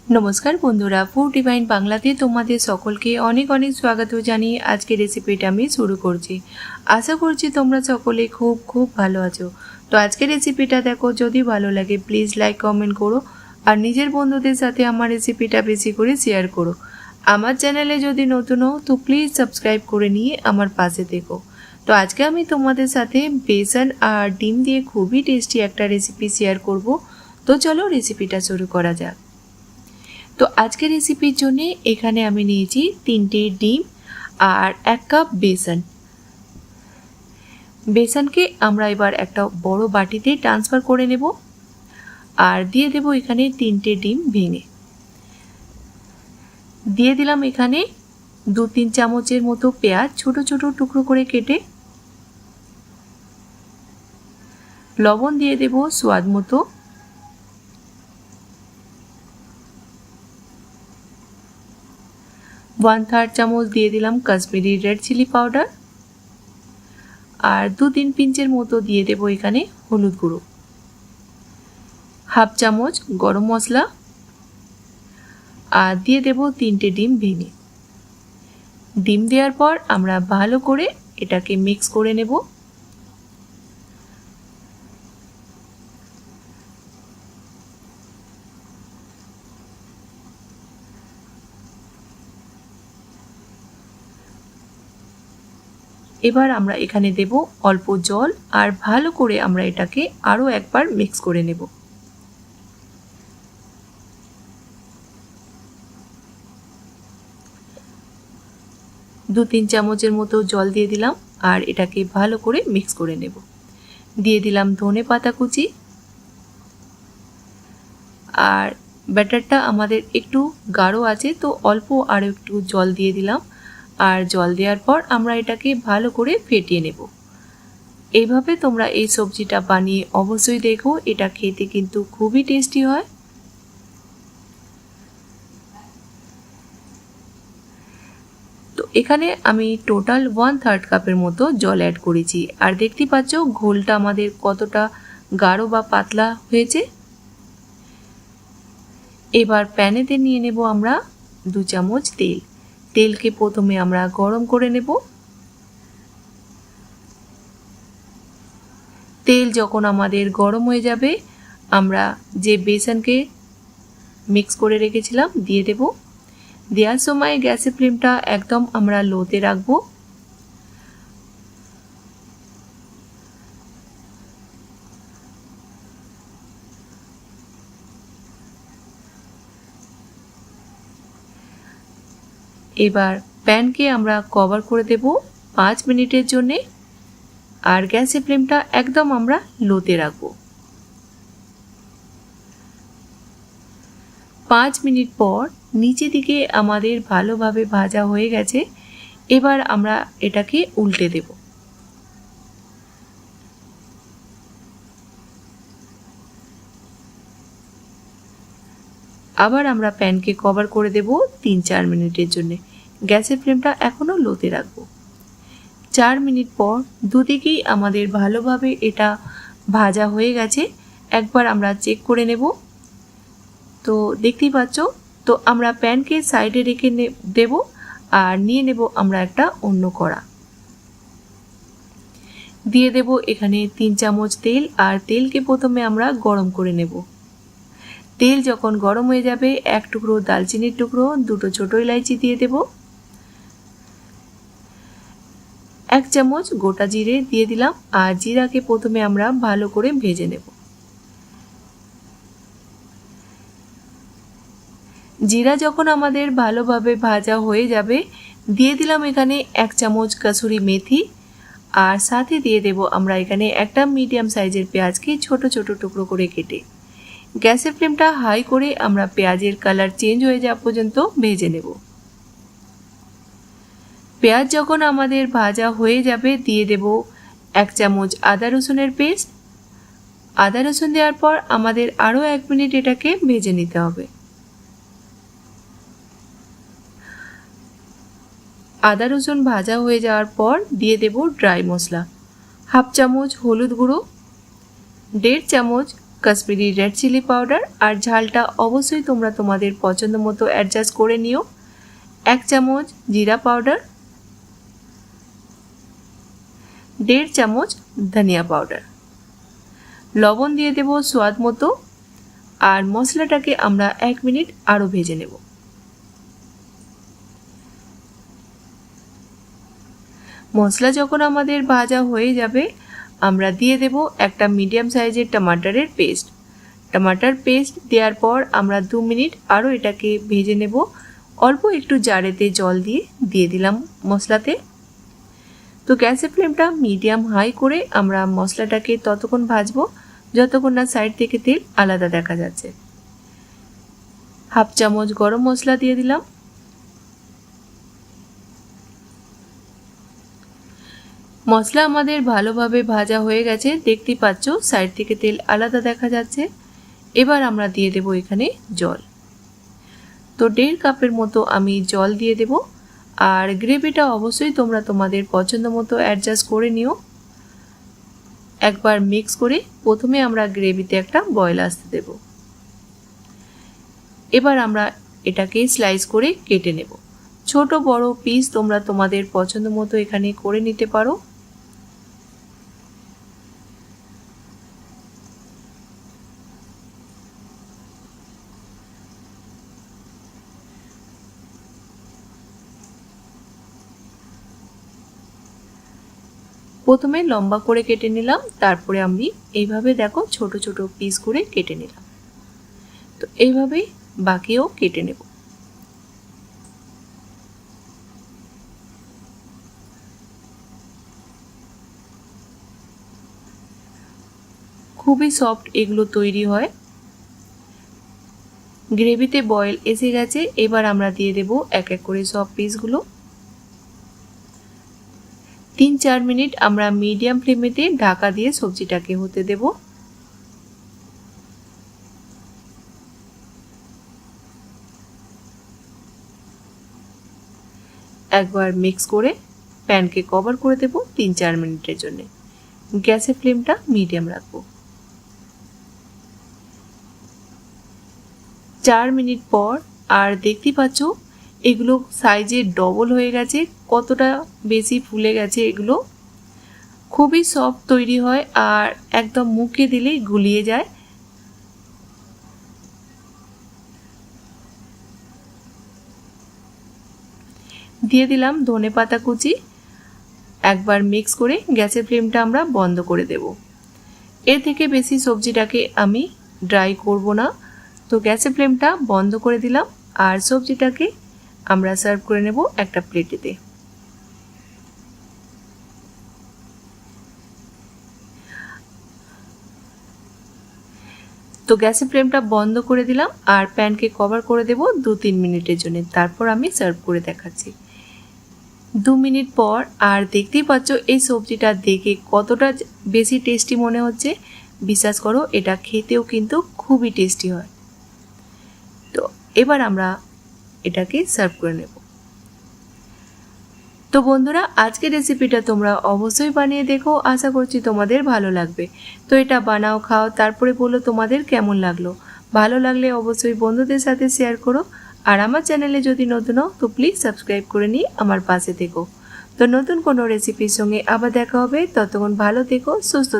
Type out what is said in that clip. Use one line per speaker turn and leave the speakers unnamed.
नमस्कार बंधुरा food divine बांगलाते तुम्हारे सकलके अनेक अनेक स्वागत जानिए आज के रेसिपिटा आमी शुरू करছি। आशा करছি তোমরা সকলে खूब खूब ভালো আছো। তো আজকে রেসিপিটা দেখো, যদি ভালো লাগে প্লিজ লাইক কমেন্ট করো আর নিজের বন্ধুদের সাথে আমার রেসিপিটা বেশি করে শেয়ার করো। আমার চ্যানেলে যদি নতুন হও তো প্লিজ সাবস্ক্রাইব করে নিয়ে আমার পাশে থেকো। তো আজকে আমি তোমাদের সাথে বেসন আর ডিম দিয়ে খুবই টেস্টি একটা রেসিপি শেয়ার করব। তো চলো রেসিপিটা শুরু করা যাক। तो आज के रेसिपिर जोन्ने एखाने आमी नियेछि 3টে ডিম और 1 কাপ बेसन। बेसनके आमरा एबार एकटा बड़ो बाटीते ट्रांसफार करे नेब और दिए देब एखाने 3টে ডিম भेंगे दिए दिलाम एखाने 2-3 चामचेर मतो पेঁয়াজ छोटो छोटो टुकरो करे केटे, लवण दिए देब स्वाद मतो, 1/3 চামচ দিয়ে দিলাম কাশ্মীরি রেড চিলি পাউডার আর 2-3 পিঞ্চের মতো দিয়ে দেব এখানে হলুদ গুঁড়ো, হাফ চামচ গরম মশলা আর দিয়ে দেব 3টে ডিম ভেঙে। ডিম দেওয়ার পর আমরা ভালো করে এটাকে মিক্স করে নেব। এবার আমরা এখানে দেব অল্প জল আর ভালো করে আমরা এটাকে আরো একবার মিক্স করে নেব। দু 3 চামচের মতো জল দিয়ে দিলাম আর এটাকে ভালো করে মিক্স করে নেব। দিয়ে দিলাম ধনে পাতা কুচি আর ব্যাটারটা আমাদের একটু গাঢ় আছে তো অল্প আর একটু জল দিয়ে দিলাম আর জল দেওয়ার পর আমরা এটাকে ভালো করে ফেটিয়ে নেব। এইভাবে তোমরা এই সবজিটা বানিয়ে অবশ্যই দেখো, এটা খেতে কিন্তু খুবই টেস্টি হয়। তো এখানে আমি টোটাল 1/3 কাপের মতো জল অ্যাড করেছি আর দেখতে পাচ্ছ ঘোলটা আমাদের কতটা গাঢ় বা পাতলা হয়েছে। এবার প্যানেতে নিয়ে নেব আমরা 2 চামচ তেল। তেলকে প্রথমে আমরা গরম করে নেব। তেল যখন আমাদের গরম হয়ে যাবে আমরা যে বেসনকে মিক্স করে রেখেছিলাম দিয়ে দেব। দেওয়ার সময় গ্যাসের ফ্লেমটা একদম আমরা লোতে রাখবো। এবার প্যানকে আমরা কভার করে দেব 5 মিনিটের জন্য আর গ্যাসের ফ্লেমটা একদম আমরা লোতে রাখব। 5 মিনিট পর নিচে দিকে আমাদের ভালোভাবে ভাজা হয়ে গেছে। এবার আমরা এটাকে উল্টে দেব। আবার আমরা প্যানকে কভার করে দেব 3-4 মিনিটের জন্য। গ্যাসের ফ্লেমটা এখনো লোতে রাখবো। 4 মিনিট পর দুদিকেই আমাদের ভালোভাবে এটা ভাজা হয়ে গেছে। একবার আমরা চেক করে নেব। তো দেখতেই পাচ্ছ, তো আমরা প্যানকে সাইডে রেখে দেব আর নিয়ে নেব আমরা একটা অন্য কড়া। দিয়ে দেব এখানে 3 চামচ তেল আর তেলকে প্রথমে আমরা গরম করে নেব। তেল যখন গরম হয়ে যাবে 1 টুকরো দালচিনির টুকরো, 2টো ছোট ইলাইচি দিয়ে দেব, 1 চামচ গোটা জিরে দিয়ে দিলাম আর জিরাকে প্রথমে আমরা ভালো করে ভেজে নেব। জিরা যখন আমাদের ভালোভাবে ভাজা হয়ে যাবে দিয়ে দিলাম এখানে 1 চামচ কসুরি মেথি আর সাথে দিয়ে দেব আমরা এখানে একটা মিডিয়াম সাইজের পেঁয়াজকে ছোট ছোট টুকরো করে কেটে। গ্যাসের ফ্লেমটা হাই করে আমরা পেঁয়াজের কালার চেঞ্জ হয়ে যাওয়া পর্যন্ত ভেজে নেব। পেঁয়াজ যখন আমাদের ভাজা হয়ে যাবে দিয়ে দেব 1 চামচ আদা রসুনের পেস্ট। আদা রসুন দেওয়ার পর আমাদের আরও 1 মিনিট এটাকে ভেজে নিতে হবে। আদা রসুন ভাজা হয়ে যাওয়ার পর দিয়ে দেব ড্রাই মশলা, হাফ চামচ হলুদ গুঁড়ো, 1.5 চামচ কাশ্মীরি রেড চিলি পাউডার, আর ঝালটা অবশ্যই তোমরা তোমাদের পছন্দ মতো অ্যাডজাস্ট করে নিও। 1 চামচ জিরা পাউডার, 1.5 চামচ ধনিয়া পাউডার, লবণ দিয়ে দেব স্বাদ মতো, আর মশলাটাকে আমরা 1 মিনিট আরও ভেজে নেব। মশলা যখন আমাদের ভাজা হয়ে যাবে, আমরা দিয়ে দেব একটা মিডিয়াম সাইজের টমাটারের পেস্ট। টমাটার পেস্ট দেওয়ার পর আমরা 2 মিনিট আরও এটাকে ভেজে নেব। অল্প একটু জারেতে জল দিয়ে দিলাম মশলাতে। তো গ্যাসের ফ্লেমটা মিডিয়াম হাই করে আমরা মশলাটাকে ততক্ষণ ভাজবো যতক্ষণ না সাইড থেকে তেল আলাদা দেখা যাচ্ছে। 1/2 চামচ গরম মশলা দিয়ে দিলাম। মশলা আমাদের ভালোভাবে ভাজা হয়ে গেছে, দেখতেই পাচ্ছ সাইড থেকে তেল আলাদা দেখা যাচ্ছে। এবার আমরা দিয়ে দেব এখানে জল। তো 1.5 কাপের মতো আমি জল দিয়ে দেব, আর গ্রেভিটা অবশ্যই তোমরা তোমাদের পছন্দ মতো অ্যাডজাস্ট করে নিও। একবার মিক্স করে প্রথমে আমরা গ্রেভিতে একটা বয়েল আসতে দেব। এবার আমরা এটাকে স্লাইস করে কেটে নেব। ছোট বড় পিস তোমরা তোমাদের পছন্দ মতো এখানে করে নিতে পারো। প্রথমে লম্বা করে কেটে নিলাম, তারপরে আমি এইভাবে দেখো ছোট ছোট পিস করে কেটে নিলাম। তো এইভাবেই বাকিও কেটে নেব। খুবই সফট এগুলো তৈরি হয়। গ্রেভিতে বয়েল এসে গেছে, এবার আমরা দিয়ে দেব এক এক করে সব পিসগুলো। 3-4 মিনিট আমরা মিডিয়াম ফ্লেমেতে ঢাকা দিয়ে সবজিটাকে হতে দেব। একবার মিক্স করে প্যানকে কভার করে দেব 3-4 মিনিটের জন্য। গ্যাসের ফ্লেমটা মিডিয়াম রাখবো। 4 মিনিট পর আর দেখতে পাচ্ছ এগুলো সাইজে ডবল হয়ে গেছে, কতটা বেশি ফুলে গেছে। এগুলো খুবই সফট তৈরি হয় আর একদম মুখে দিলেই গুলিয়ে যায়। দিয়ে দিলাম ধনেপাতা কুচি। একবার মিক্স করে গ্যাসের ফ্লেমটা আমরা বন্ধ করে দেব। এর থেকে বেশি সবজিটাকে আমি ড্রাই করব না। তো গ্যাসের ফ্লেমটা বন্ধ করে দিলাম, আর সবজিটাকে আমরা সার্ভ করে নেব একটা প্লেটেতে। তো গ্যাসের ফ্লেমটা বন্ধ করে দিলাম আর প্যানকে কভার করে দেব 2-3 মিনিটের জন্য। তারপর আমি সার্ভ করে দেখাচ্ছি। 2 মিনিট পর আর দেখতেই পাচ্ছ এই সবজিটা দেখে কতটা বেশি টেস্টি মনে হচ্ছে। বিশ্বাস করো এটা খেতেও কিন্তু খুবই টেস্টি হয়। তো এবার আমরা এটাকে সার্ভ করে নেব। তো বন্ধুরা, আজকের রেসিপিটা তোমরা অবশ্যই বানিয়ে দেখো, আশা করছি তোমাদের ভালো লাগবে। তো এটা বানাও, খাও, তারপরে বলো তোমাদের কেমন লাগলো। ভালো লাগলে অবশ্যই বন্ধুদের সাথে শেয়ার করো, আর আমার চ্যানেলে যদি নতুন হও তো প্লিজ সাবস্ক্রাইব করে নিয়ে আমার পাশে থেকো। তো নতুন কোনো রেসিপির সঙ্গে আবার দেখা হবে। ততক্ষণ ভালো থেকো, সুস্থ